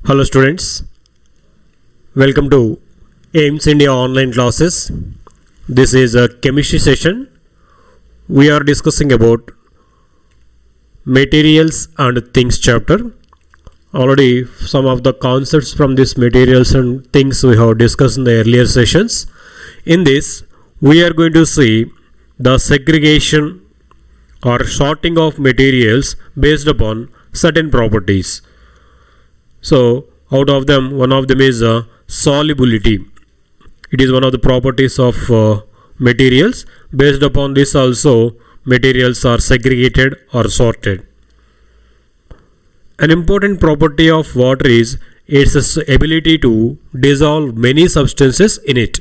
Hello students, welcome to AIMS India online classes. This is a chemistry session. We are discussing about materials and things chapter. Already some of the concepts from this materials and things we have discussed in the earlier sessions. In this, we are going to see the segregation or sorting of materials based upon certain properties. So, out of them, one of them is solubility. It is one of the properties of materials. Based upon this also, materials are segregated or sorted. An important property of water is its ability to dissolve many substances in it.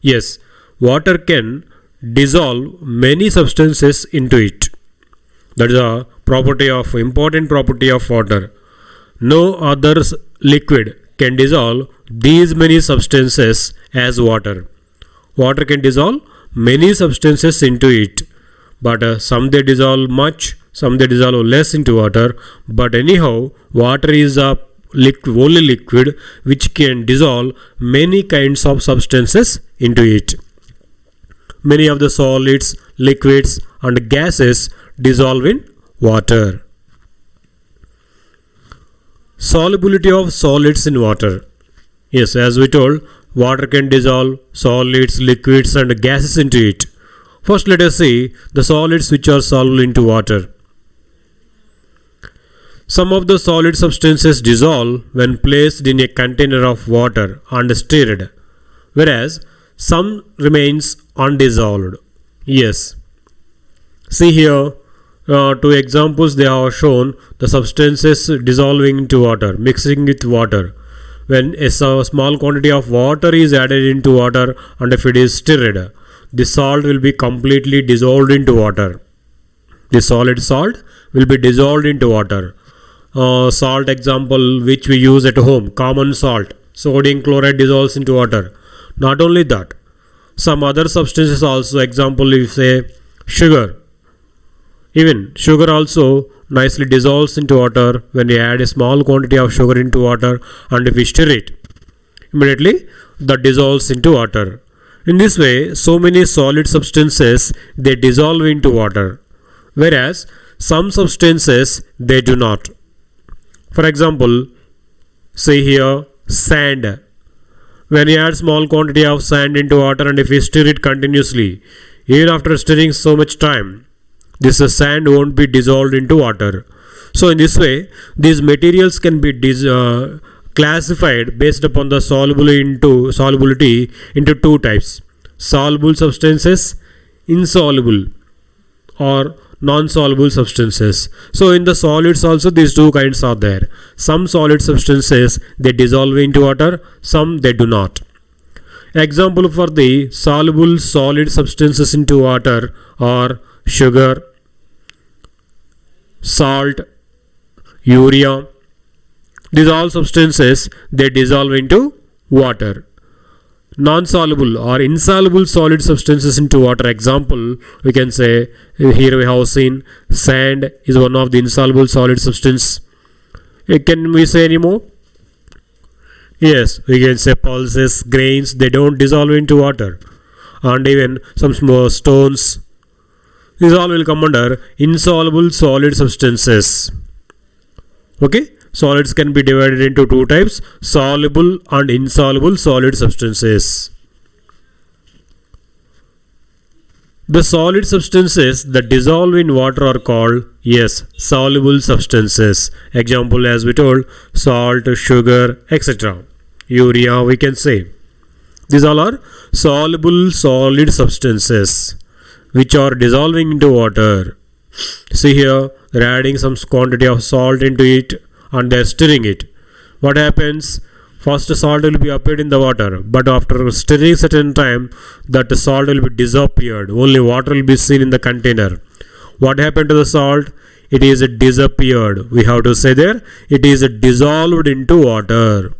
Yes, water can dissolve many substances into it. That is a important property of water. No other liquid can dissolve these many substances as water. Water can dissolve many substances into it, but some they dissolve much, some they dissolve less into water. But anyhow, water is a only liquid which can dissolve many kinds of substances into it. Many of the solids, liquids, and gases dissolve in water. Solubility of solids in water. Yes, as we told, water can dissolve solids, liquids, and gases into it. First, let us see the solids which are soluble into water. Some of the solid substances dissolve when placed in a container of water and stirred, whereas some remains undissolved. Yes. See here, two examples they have shown the substances dissolving into water, mixing with water. When a small quantity of water is added into water and if it is stirred, the salt will be completely dissolved into water. The solid salt will be dissolved into water. Salt example which we use at home, common salt, sodium chloride dissolves into water. Not only that, some other substances also, example if say sugar. Even sugar also nicely dissolves into water when we add a small quantity of sugar into water and if we stir it, immediately that dissolves into water. In this way, so many solid substances they dissolve into water, whereas some substances they do not. For example, say here sand. When you add small quantity of sand into water and if we stir it continuously, even after stirring so much time, this sand won't be dissolved into water. So in this way, these materials can be classified based upon the solubility into two types: soluble substances, insoluble or non-soluble substances. So in the solids also these two kinds are there. Some solid substances they dissolve into water, some they do not. Example for the soluble solid substances into water are sugar, salt, urea. These all substances they dissolve into water. Non-soluble or insoluble solid substances into water, example we can say here we have seen sand is one of the insoluble solid substance. Can we say any more? Yes, we can say pulses, grains, they don't dissolve into water, and even some small stones. These all will come under insoluble solid substances. Okay, solids can be divided into two types: soluble and insoluble solid substances. The solid substances that dissolve in water are called, yes, soluble substances. Example as we told, salt, sugar, etc. Urea we can say. These all are soluble solid substances which are dissolving into water. See here, they are adding some quantity of salt into it and they are stirring it. What happens? First salt will be appeared in the water, but after stirring certain time, that salt will be disappeared. Only water will be seen in the container. What happened to the salt? It is disappeared. We have to say there, it is dissolved into water.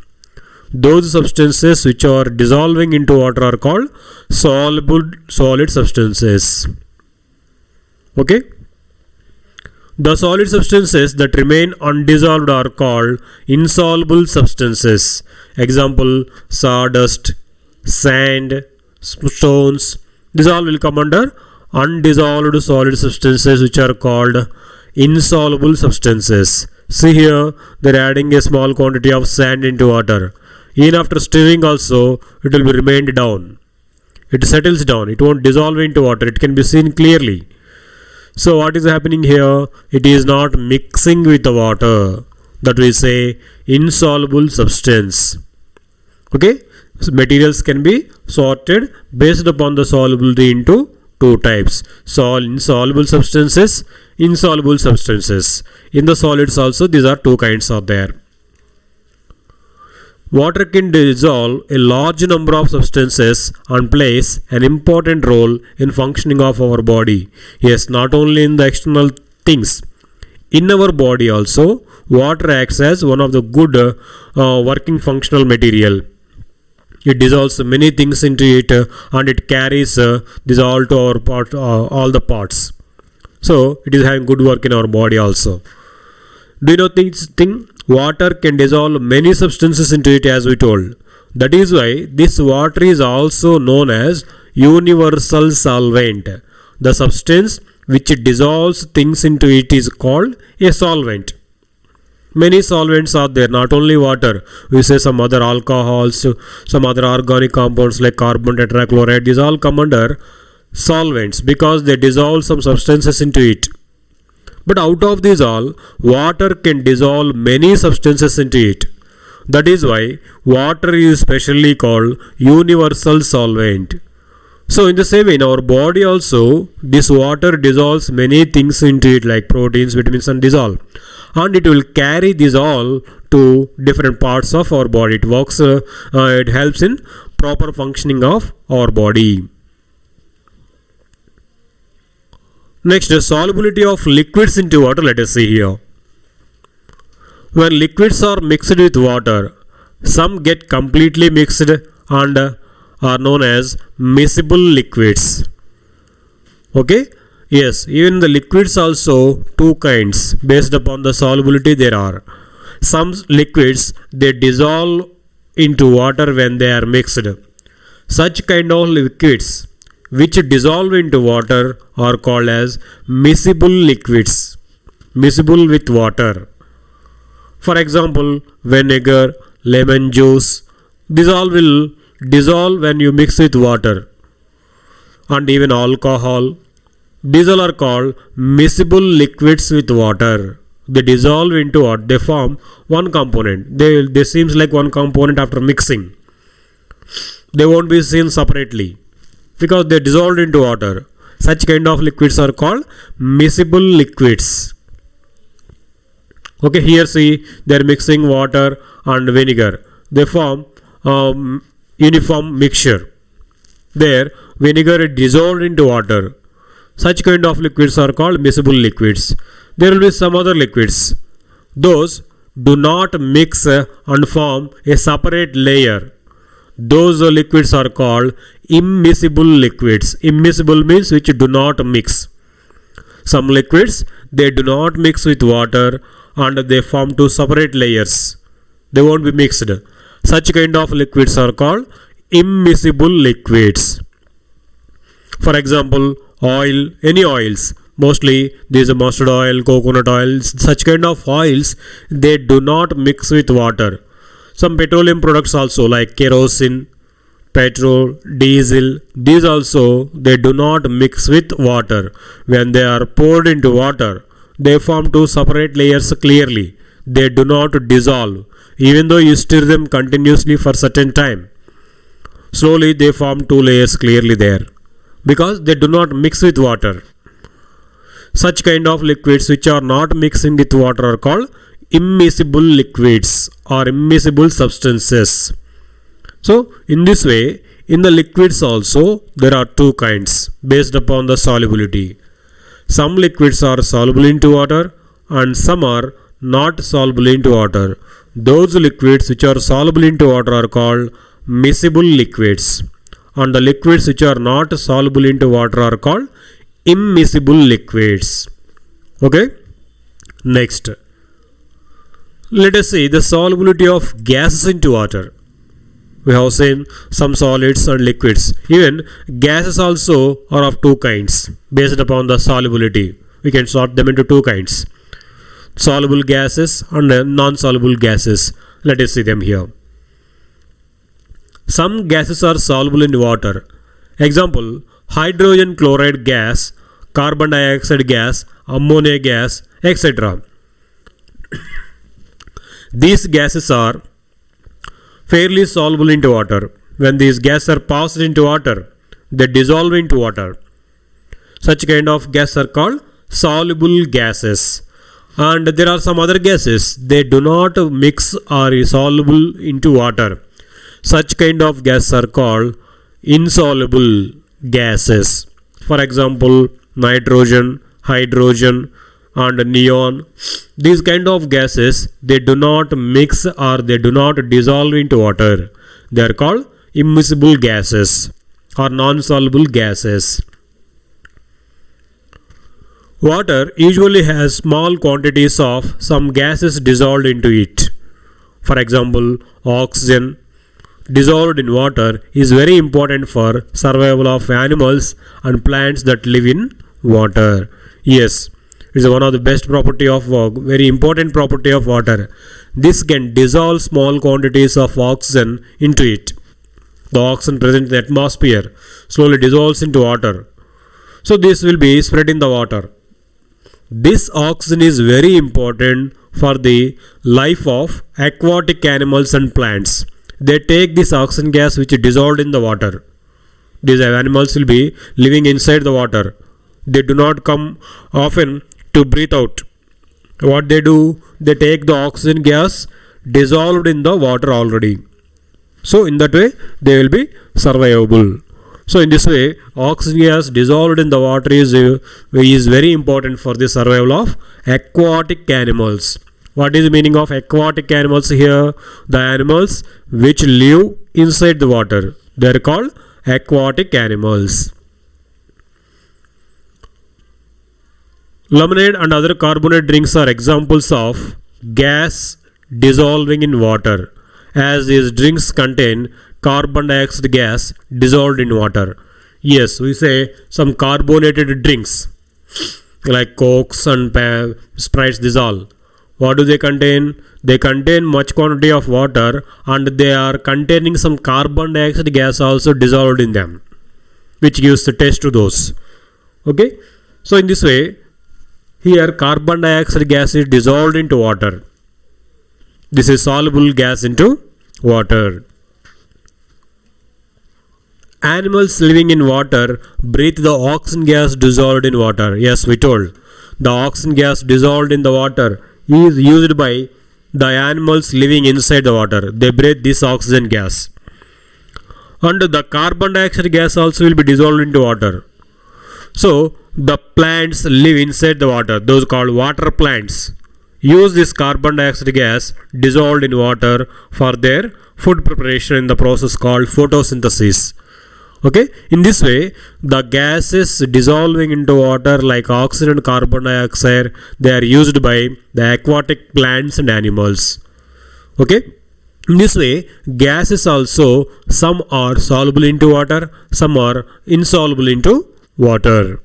Those substances which are dissolving into water are called soluble solid substances. Okay. The solid substances that remain undissolved are called insoluble substances. Example, sawdust, sand, stones. These all will come under undissolved solid substances, which are called insoluble substances. See here, they are adding a small quantity of sand into water. Even after stirring also, it will be remained down. It settles down. It won't dissolve into water. It can be seen clearly. So what is happening here? It is not mixing with the water. That we say insoluble substance. Okay? So materials can be sorted based upon the solubility into two types. Insoluble substances, insoluble substances. In the solids also, these are two kinds are there. Water can dissolve a large number of substances and plays an important role in functioning of our body. Yes, not only in the external things. In our body also, water acts as one of the good working functional material. It dissolves many things into it and it carries this all to our part, all the parts. So it is having good work in our body also. Do you know this thing? Water can dissolve many substances into it, as we told. That is why this water is also known as universal solvent. The substance which dissolves things into it is called a solvent. Many solvents are there, not only water. We say some other alcohols, some other organic compounds like carbon tetrachloride. These all come under solvents because they dissolve some substances into it. But out of these all, water can dissolve many substances into it. That is why water is specially called universal solvent. So in the same way, in our body also, this water dissolves many things into it like proteins, vitamins and dissolve. And it will carry this all to different parts of our body. It works, it helps in proper functioning of our body. Next, the solubility of liquids into water. Let us see here. When liquids are mixed with water, some get completely mixed and are known as miscible liquids. Okay? Yes, even the liquids also two kinds based upon the solubility there are. Some liquids they dissolve into water when they are mixed. Such kind of liquids which dissolve into water are called as miscible liquids. Miscible with water. For example, vinegar, lemon juice, these all will dissolve when you mix with water. And even alcohol, these all are called miscible liquids with water. They dissolve into what? They form one component. They seems like one component after mixing. They won't be seen separately because they dissolved into water. Such kind of liquids are called miscible liquids. Okay, here see they are mixing water and vinegar. They form uniform mixture. There vinegar is dissolved into water. Such kind of liquids are called miscible liquids. There will be some other liquids. Those do not mix and form a separate layer. Those liquids are called immiscible liquids. Immiscible means which do not mix. Some liquids they do not mix with water and they form two separate layers. They won't be mixed. Such kind of liquids are called immiscible liquids. For example, oil, any oils, mostly these are mustard oil, coconut oil, such kind of oils, they do not mix with water. Some petroleum products also like kerosene, petrol, diesel, these also they do not mix with water. When they are poured into water, they form two separate layers clearly. They do not dissolve. Even though you stir them continuously for certain time, slowly they form two layers clearly there because they do not mix with water. Such kind of liquids which are not mixing with water are called immiscible liquids or immiscible substances. So in this way, in the liquids also there are two kinds based upon the solubility. Some liquids are soluble into water and some are not soluble into water. Those liquids which are soluble into water are called miscible liquids, and the liquids which are not soluble into water are called immiscible liquids. Okay? Next, let us see the solubility of gases into water. We have seen some solids and liquids. Even gases also are of two kinds based upon the solubility. We can sort them into two kinds: soluble gases and non-soluble gases. Let us see them here. Some gases are soluble in water. Example: hydrogen chloride gas, carbon dioxide gas, ammonia gas, etc. These gases are fairly soluble into water. When these gases are passed into water, they dissolve into water. Such kind of gases are called soluble gases. And there are some other gases, they do not mix or is soluble into water. Such kind of gases are called insoluble gases. For example, nitrogen, hydrogen, and neon. These kind of gases, they do not mix or they do not dissolve into water. They are called immiscible gases or non-soluble gases. Water usually has small quantities of some gases dissolved into it. For example, oxygen dissolved in water is very important for survival of animals and plants that live in water. Yes, it is one of the best property of very important property of water. This can dissolve small quantities of oxygen into it. The oxygen present in the atmosphere slowly dissolves into water. So this will be spread in the water. This oxygen is very important for the life of aquatic animals and plants. They take this oxygen gas which is dissolved in the water. These animals will be living inside the water. They do not come often to breathe out. What they do, they take the oxygen gas dissolved in the water already. So in that way, they will be survivable. So in this way, oxygen gas dissolved in the water is very important for the survival of aquatic animals. What is the meaning of aquatic animals here? The animals which live inside the water. They are called aquatic animals. Lemonade and other carbonate drinks are examples of gas dissolving in water, as these drinks contain carbon dioxide gas dissolved in water. Yes, we say some carbonated drinks like Cokes and Sprites, these all. What do they contain? They contain much quantity of water and they are containing some carbon dioxide gas also dissolved in them, which gives the taste to those. Okay, so in this way, here carbon dioxide gas is dissolved into water. This is soluble gas into water. Animals living in water breathe the oxygen gas dissolved in water. Yes, we told. The oxygen gas dissolved in the water is used by the animals living inside the water. They breathe this oxygen gas. And the carbon dioxide gas also will be dissolved into water. So, the plants live inside the water. Those called water plants use this carbon dioxide gas dissolved in water for their food preparation in the process called photosynthesis. Okay, in this way, the gases dissolving into water like oxygen and carbon dioxide, they are used by the aquatic plants and animals. Okay, in this way, gases also, some are soluble into water, some are insoluble into water.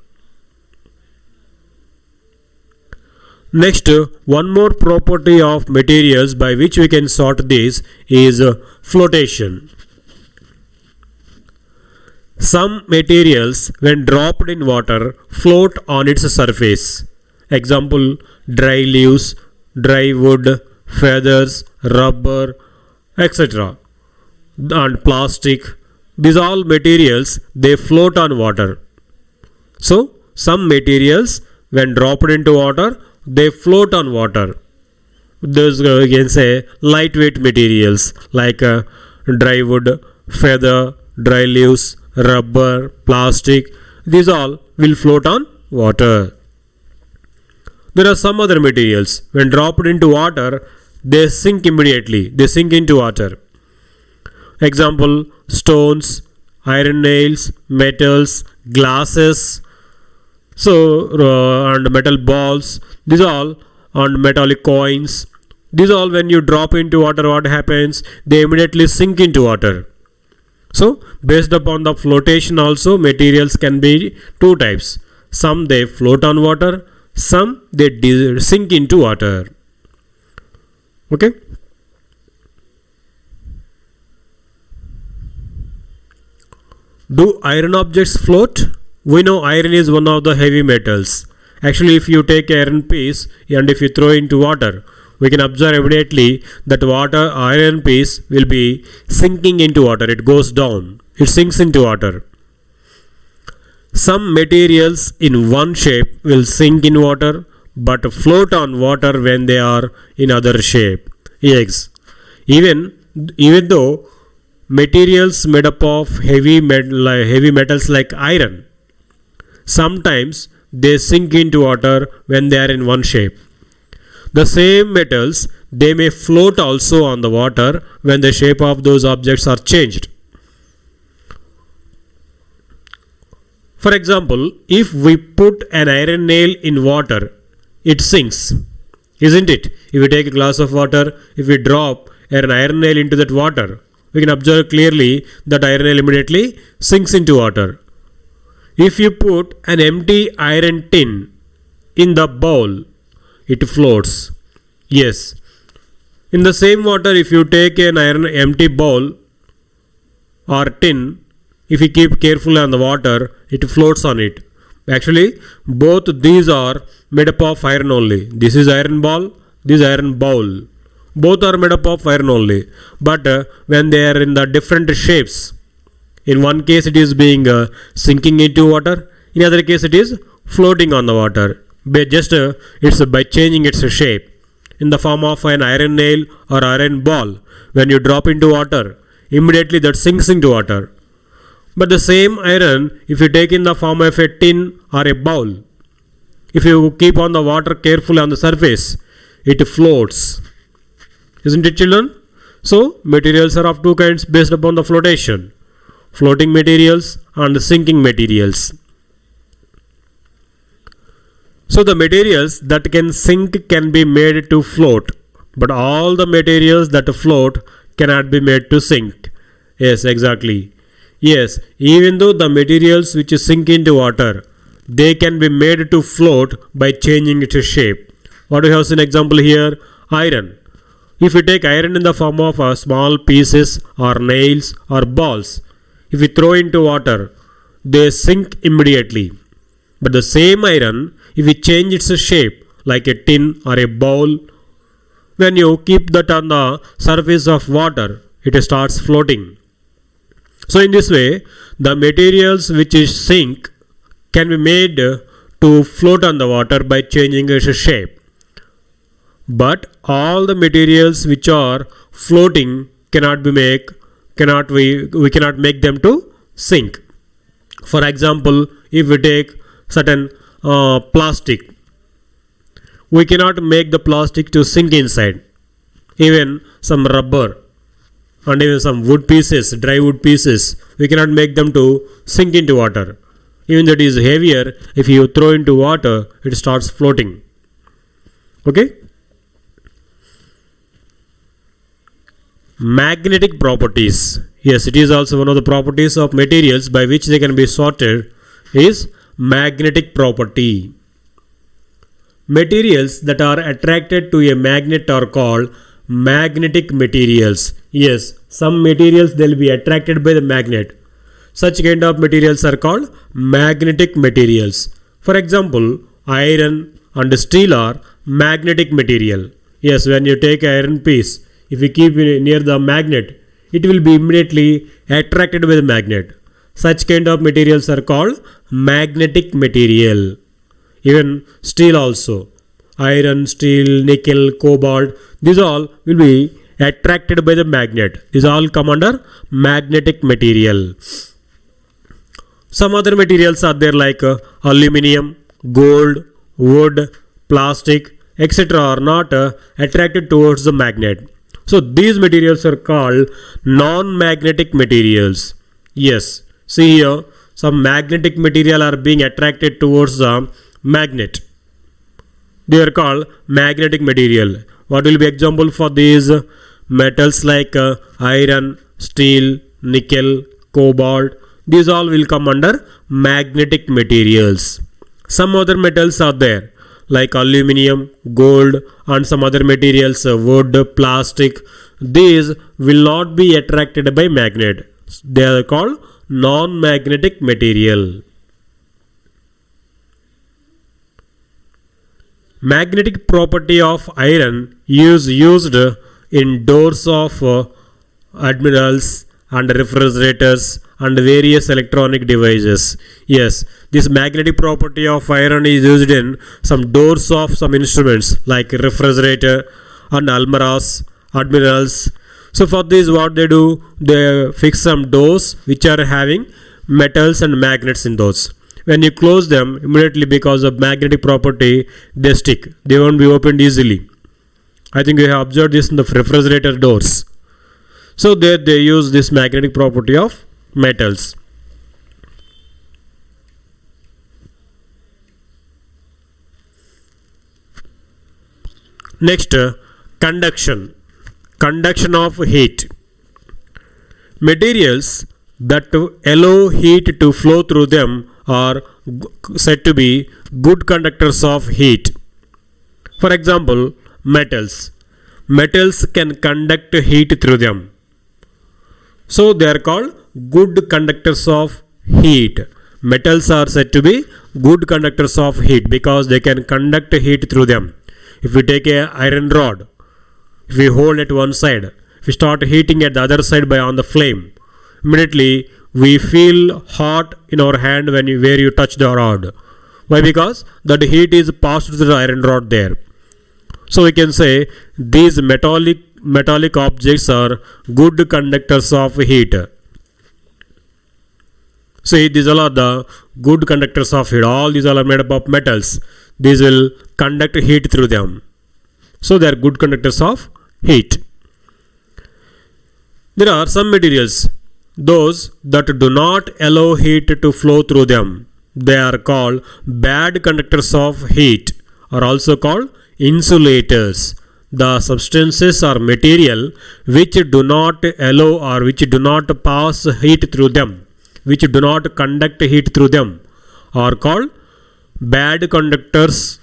Next, one more property of materials by which we can sort this is flotation. Some materials, when dropped in water, float on its surface. Example, dry leaves, dry wood, feathers, rubber, etc. And plastic. These all materials, they float on water. So, some materials, when dropped into water, they float on water. Those you can say lightweight materials like dry wood, feather, dry leaves, rubber, plastic, these all will float on water. There are some other materials, when dropped into water, they sink immediately, they sink into water. Example, stones, iron nails, metals, glasses, and metal balls, these all and metallic coins. These all, when you drop into water, what happens? They immediately sink into water. So based upon the flotation also, materials can be two types. Some they float on water, some they sink into water. Okay. Do iron objects float? We know iron is one of the heavy metals. Actually, if you take iron piece and if you throw into water, we can observe immediately that iron piece will be sinking into water. It goes down. It sinks into water. Some materials in one shape will sink in water but float on water when they are in other shape. Yes. Even though materials made up of heavy metals like iron, sometimes they sink into water when they are in one shape. The same metals, they may float also on the water when the shape of those objects are changed. For example, if we put an iron nail in water, it sinks, isn't it? If we take a glass of water, if we drop an iron nail into that water, we can observe clearly that iron nail immediately sinks into water. If you put an empty iron tin in the bowl, it floats. Yes. In the same water, if you take an empty bowl or tin, if you keep carefully on the water, it floats on it. Actually, both these are made up of iron only. This is iron ball, this is iron bowl. Both are made up of iron only. But when they are in the different shapes, in one case it is being sinking into water, in other case it is floating on the water. It's by changing its shape. In the form of an iron nail or iron ball, when you drop into water, immediately that sinks into water. But the same iron, if you take in the form of a tin or a bowl, if you keep on the water carefully on the surface, it floats. Isn't it, children? So, materials are of two kinds based upon the flotation. Floating materials and sinking materials. So, the materials that can sink can be made to float, but all the materials that float cannot be made to sink. Yes, exactly. Yes, even though the materials which sink into water, they can be made to float by changing its shape. What we have seen example here? Iron. If we take iron in the form of small pieces or nails or balls, if we throw into water, they sink immediately. But the same iron, if we change its shape like a tin or a bowl, when you keep that on the surface of water, it starts floating. So in this way, the materials which is sink can be made to float on the water by changing its shape. But all the materials which are floating we cannot make them to sink. For example, if we take certain plastic, we cannot make the plastic to sink inside. Even some rubber and even some wood pieces, dry wood pieces, we cannot make them to sink into water. Even that is heavier, if you throw into water, it starts floating. Okay? Magnetic properties. Yes, it is also one of the properties of materials by which they can be sorted is magnetic property. Materials that are attracted to a magnet are called magnetic materials. Yes, some materials they will be attracted by the magnet. Such kind of materials are called magnetic materials. For example, iron and steel are magnetic material. Yes, when you take iron piece, if you keep it near the magnet, it will be immediately attracted by the magnet. Such kind of materials are called magnetic material. Even steel also. Iron, steel, nickel, cobalt, these all will be attracted by the magnet. These all come under magnetic material. Some other materials are there like aluminum, gold, wood, plastic, etc. are not attracted towards the magnet. So these materials are called non-magnetic materials. Yes, see here, some magnetic material are being attracted towards the magnet. They are called magnetic material. What will be example for these? Metals like iron, steel, nickel, cobalt. These all will come under magnetic materials. Some other metals are there like aluminum, gold and some other materials, wood, plastic. These will not be attracted by magnet. They are called non-magnetic material. Magnetic property of iron is used in doors of admirals and refrigerators and various electronic devices. Yes, this magnetic property of iron is used in some doors of some instruments like refrigerator and almirahs, admirals. So for this what they do, they fix some doors which are having metals and magnets in those. When you close them, immediately because of magnetic property, they stick. They won't be opened easily. I think you have observed this in the refrigerator doors. So there they use this magnetic property of metals. Next, conduction. Conduction of heat. Materials that allow heat to flow through them are said to be good conductors of heat. For example, metals. Metals can conduct heat through them. So they are called good conductors of heat. Metals are said to be good conductors of heat because they can conduct heat through them. If we take a iron rod, if we hold at one side, if we start heating at the other side by on the flame, immediately we feel hot in our hand where you touch the rod. Why? Because that heat is passed through the iron rod there. So we can say these metallic objects are good conductors of heat. So these all are the good conductors of heat. All these all are made up of metals. These will conduct heat through them. So they are good conductors of heat. There are some materials, those that do not allow heat to flow through them. They are called bad conductors of heat, are also called insulators. The substances or material which do not allow or which do not pass heat through them, which do not conduct heat through them, are called bad conductors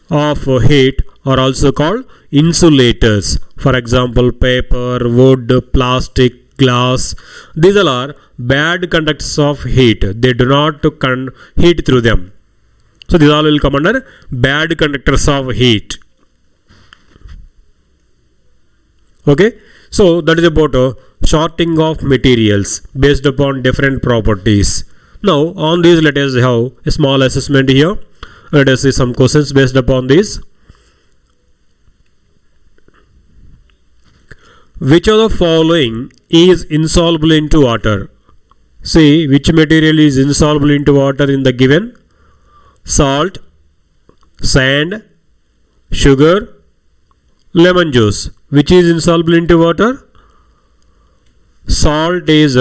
of heat, are also called insulators. For example, paper, wood, plastic, glass. These all are bad conductors of heat. They do not heat through them. So these all will come under bad conductors of heat. Okay, so that is about sorting of materials based upon different properties. Now on these let us have a small assessment here. Let us see some questions based upon this. Which of the following is insoluble into water? See which material is insoluble into water in the given: salt, sand, sugar, lemon juice. Which is insoluble into water? Salt is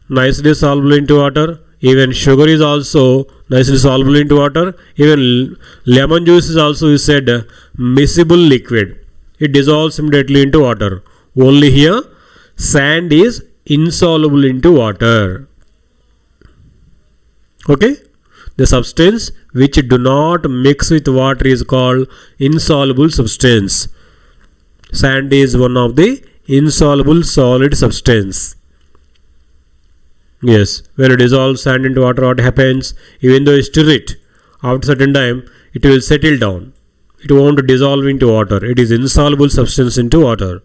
nicely soluble into water. Even sugar is also nicely soluble into water. Even lemon juice is also, we said, miscible liquid. It dissolves immediately into water. Only here sand is insoluble into water. Okay, the substance which do not mix with water is called insoluble substance. Sand is one of the insoluble solid substance. Yes, when you dissolve sand into water, what happens? Even though you stir it, after a certain time it will settle down. It won't dissolve into water. It is insoluble substance into water.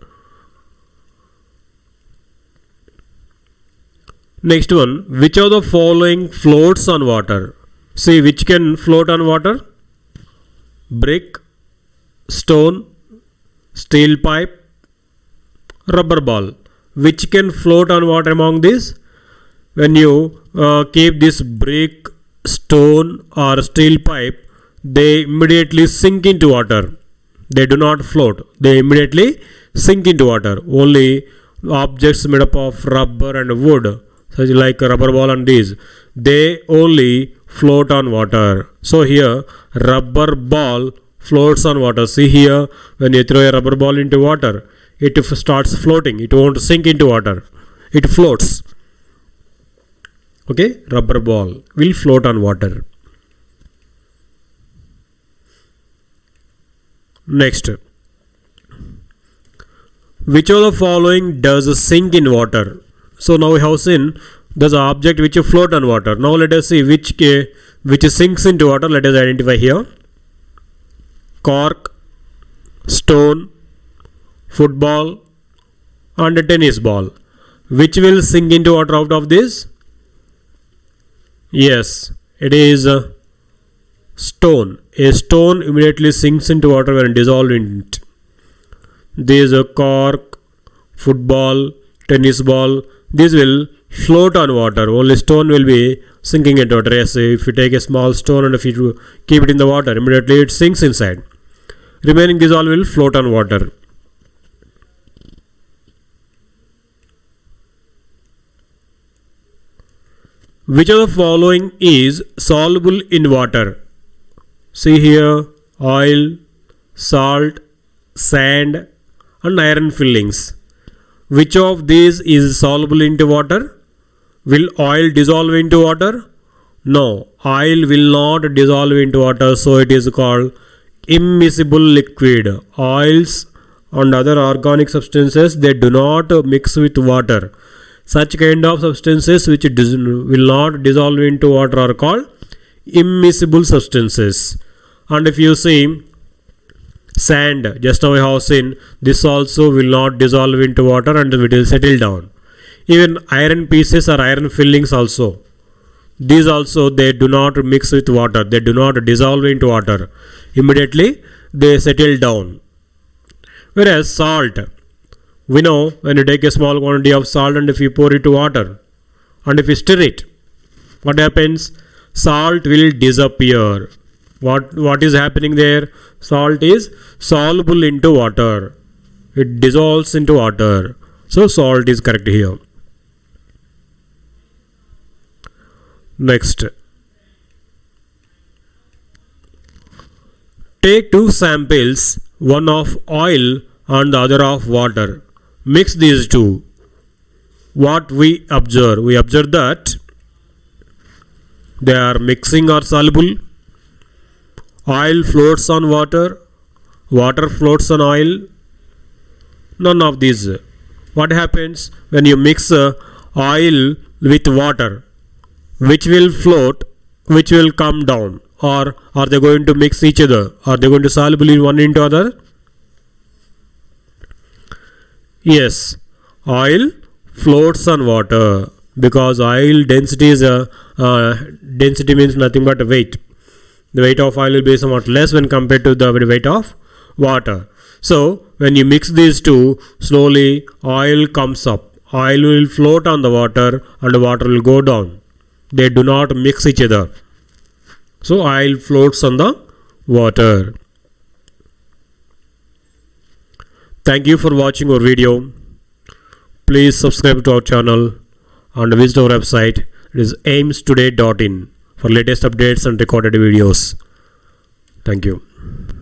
Next one, which of the following floats on water? See which can float on water? Brick, stone, steel pipe, rubber ball. Which can float on water among these? When you keep this brick, stone or steel pipe, they immediately sink into water. They do not float. They immediately sink into water. Only objects made up of rubber and wood, such like rubber ball and these, they only float on water. So here rubber ball floats on water. See here, when you throw a rubber ball into water, it starts floating. It won't sink into water. It floats. Okay, rubber ball will float on water. Next, which of the following does sink in water? So now we have seen there's an object which float on water. Now let us see which sinks into water. Let us identify here. Cork, stone, football and a tennis ball. Which will sink into water out of this? Yes, it is a stone. A stone immediately sinks into water when dissolved in it. These are cork, football, tennis ball. These will float on water. Only stone will be sinking into water. Yes, if you take a small stone and if you keep it in the water, immediately it sinks inside. Remaining dissolve will float on water. Which of the following is soluble in water? See here, oil, salt, sand and iron fillings. Which of these is soluble into water? Will oil dissolve into water? No, oil will not dissolve into water, so it is called immiscible liquid. Oils and other organic substances, they do not mix with water. Such kind of substances which will not dissolve into water are called immiscible substances. And if you see sand, just now we have seen, this also will not dissolve into water and it will settle down. Even iron pieces or iron fillings also, these also they do not mix with water, they do not dissolve into water. Immediately they settle down. Whereas salt, we know when you take a small quantity of salt and if you pour it to water and if you stir it, what happens? Salt will disappear. What is happening there? Salt is soluble into water. It dissolves into water. So salt is correct here. Next. Take two samples, one of oil and the other of water. Mix these two. What we observe? We observe that they are mixing or soluble. Oil floats on water. Water floats on oil. None of these. What happens when you mix oil with water? Which will float? Which will come down? Or are they going to mix each other? Are they going to soluble in one into other? Yes, oil floats on water because oil density is density means nothing but weight. The weight of oil will be somewhat less when compared to the weight of water. So when you mix these two, slowly oil comes up. Oil will float on the water and the water will go down. They do not mix each other. So oil floats on the water. Thank you for watching our video. Please subscribe to our channel and visit our website. It is aimstoday.in for latest updates and recorded videos. Thank you.